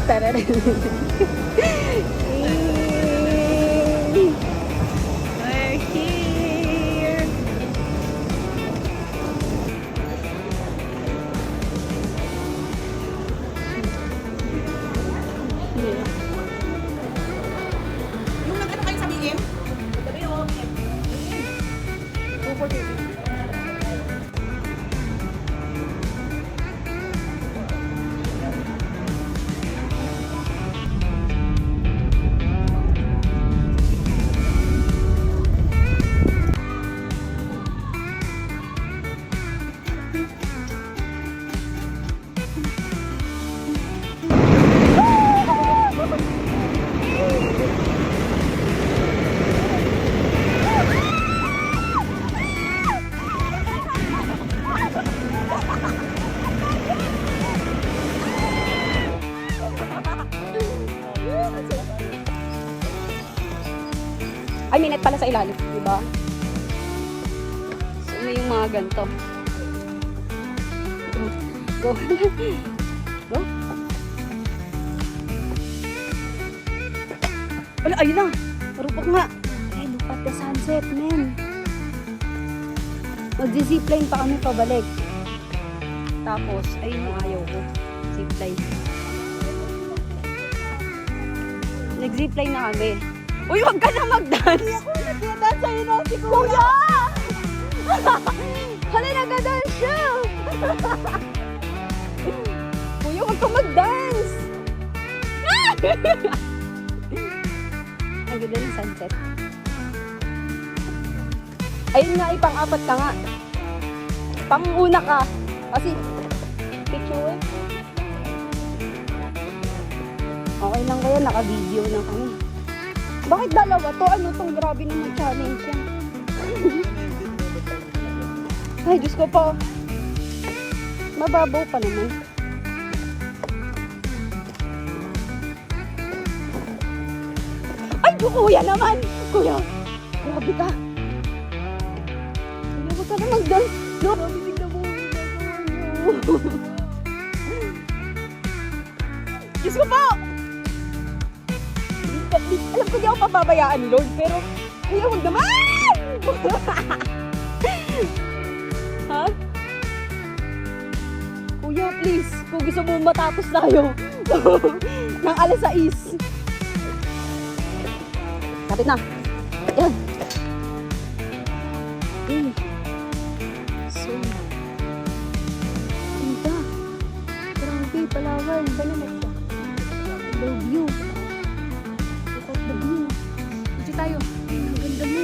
Tara rin. We're here. Yung nag-ano kayo sa BM? Sabi mo, Ay, may net pala sa ilalim, di ba? So, may yung mga ganito. Go. Go. Go. Wala, ayun na. Marupok nga. Ay, look at the sunset, men. Mag-zipline pa kami pabalik. Tapos, ayun yung ayaw ko. Zipline. Nag-zipline na kami. Uy, wag ka na mag-dance! ako nag-dance sa'yo na si Kuya! Hala, nag-dance siya! Kuya, wag ka mag-dance! Ang ganda ng sunset. Ayun nga, pang-apat ka nga. Pang-una ka. Kasi, picture eh. Okay lang kaya, naka-video na kami. Bakit dalawa to? Ano tong grabe naman challenge yan? Ay, Diyos ko po. Mababaw pa naman. Ay, kuya naman! Kuya! Grabe ka! Kuya, wag ka na mag-dance. No? Grabe, tignan mo. Diyos ko po! Alam ko di ako pababayaan ni Lord, pero kuya, huwag naman! Ha? Kuya, please, kung gusto mo matapos tayo ng alas 6. Kapit na. Ayan. So, ganda. Grabe, Palawan. The view. Dito tayo. Ang ganda mo.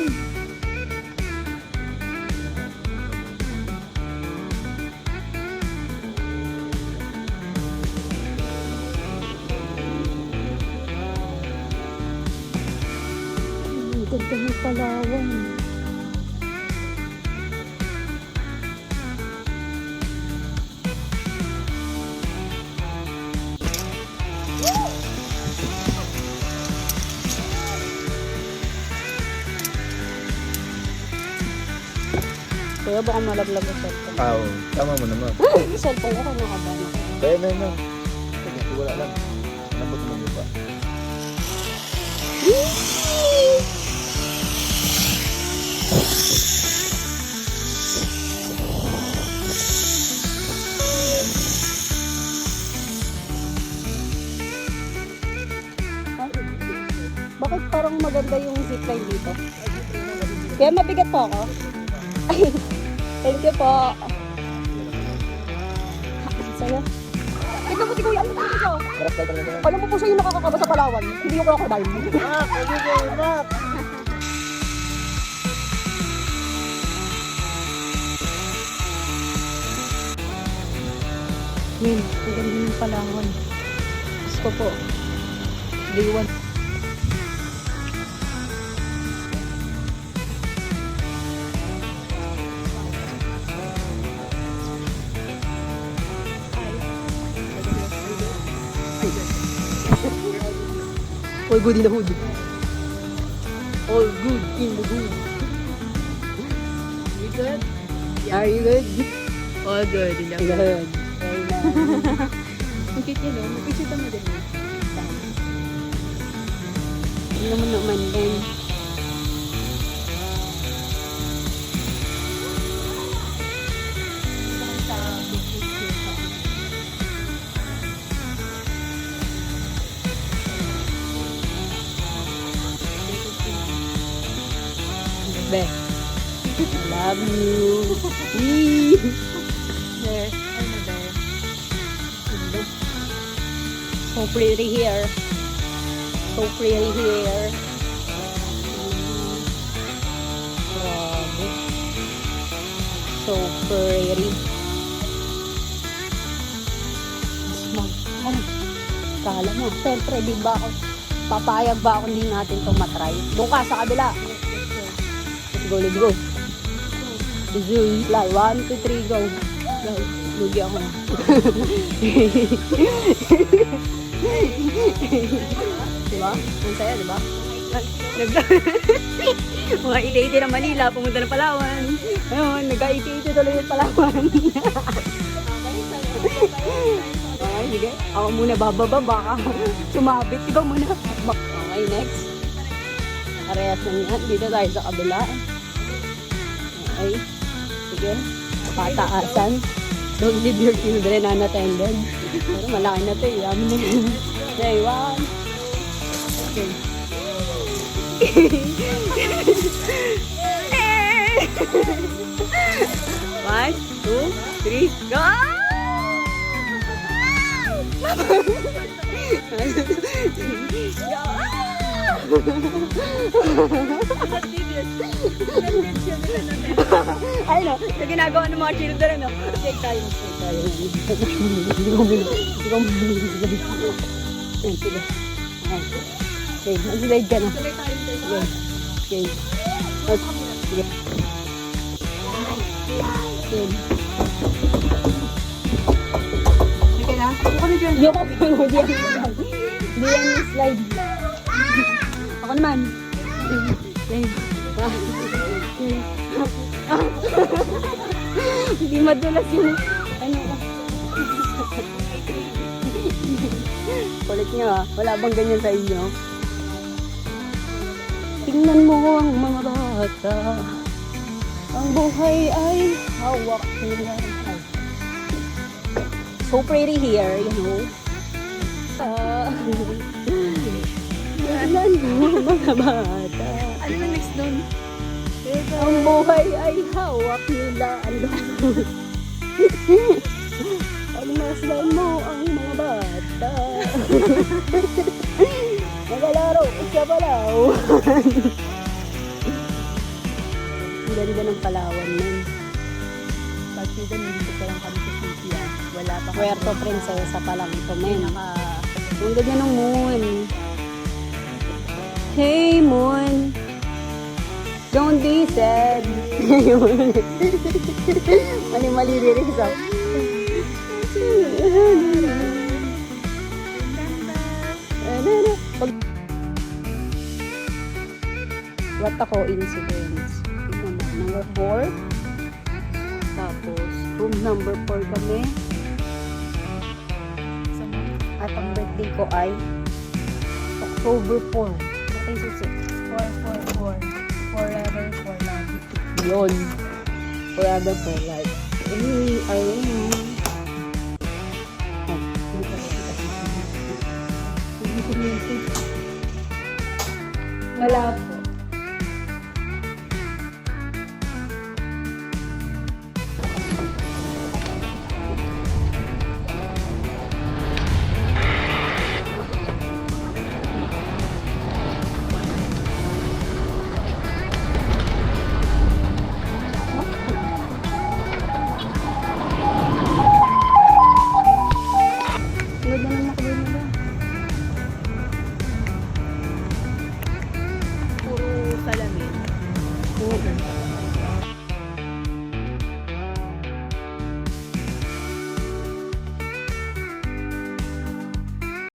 Ang ganda ng Palawan. Kuya, baka malaglag ang cellphone. Oo, tama mo naman. Cellphone ko, kanya ka ba? Kaya na. Kaya wala lang. Lambot mo yung pa. Bakit parang maganda yung zipline dito? Kaya mabigat po ako. Thank you po. Sa'yo. Tignan mo si Kuya. Ano po siya? Alam mo po siya yung nakakakaba sa Palawan. Hindi yung crocodile. Min, ang ganda yung Palawan. Gusto po. Day 1. All good in the hood. All good in the hood. You good? Are you good? All good in the In the hood. Ang cute yun, no? Mag-picture mo din. Tingnan mo naman din. Be. I love you. Wee. There. Ano ba? So pretty here. So pretty here. Grabe. So pretty. Ano? Kala mo. Siyempre, di ba ako? Papayag ba ako hindi natin itong matry? Doon ka sa kabila. Let's go, let's go. Fly. 1, 2, 3, go. Lugi ako na. Diba? Ang saya, diba? Mga iti-iti ng Manila, pumunta ng Palawan. Ayun, nagka-iti-iti tuloy yung Palawan. Okay, sige. Ako muna bababa, baka sumabit. Ikaw muna. Okay, next. Parehas lang yan. Dito tayo sa kabila. Okay. Sige. Pataasan. Don't leave your children unattended. Pero malaki na ito eh. Yaman na yun. Okay, 1. Okay. 1, 2, 3, go! Ay no, sa ginagawa ng mga children, no? Shake tayo, shake tayo. Hindi ko muna. Yan, sige. Okay, mag-slide ka na. Sige. Okay. Sige. Sige. Okay na? Ako na dyan. Yok ako mo diyan. Hindi yan yung slide. Ako naman. Slide. Hindi madulas yung ano ko. Kulit niyo ah. Wala bang ganyan sa inyo? Tingnan mo ang mga bata. Ang buhay ay hawak nila. So pretty here, you know. Tingnan mo mga bata. Ano na next doon? Ang buhay ay hawak nila. Pagmasdan mo ang mga bata. Nagalaro sa Palawan. Ang ganda ng Palawan nun. Partida, nandito pa lang kami sa city ah. Wala pa kami. Puerto Princesa pa lang ito, men. Ang ganda ng moon. Hey, moon. Don't be sad. Mali-mali lyrics ah. What a coincidence. Tingnan mo, number 4. Tapos, room number 4 kami. At ang birthday ko ay October 4. Okay, susi. 444. Forever for love. Yun. Forever for life. Ayun. Wala po.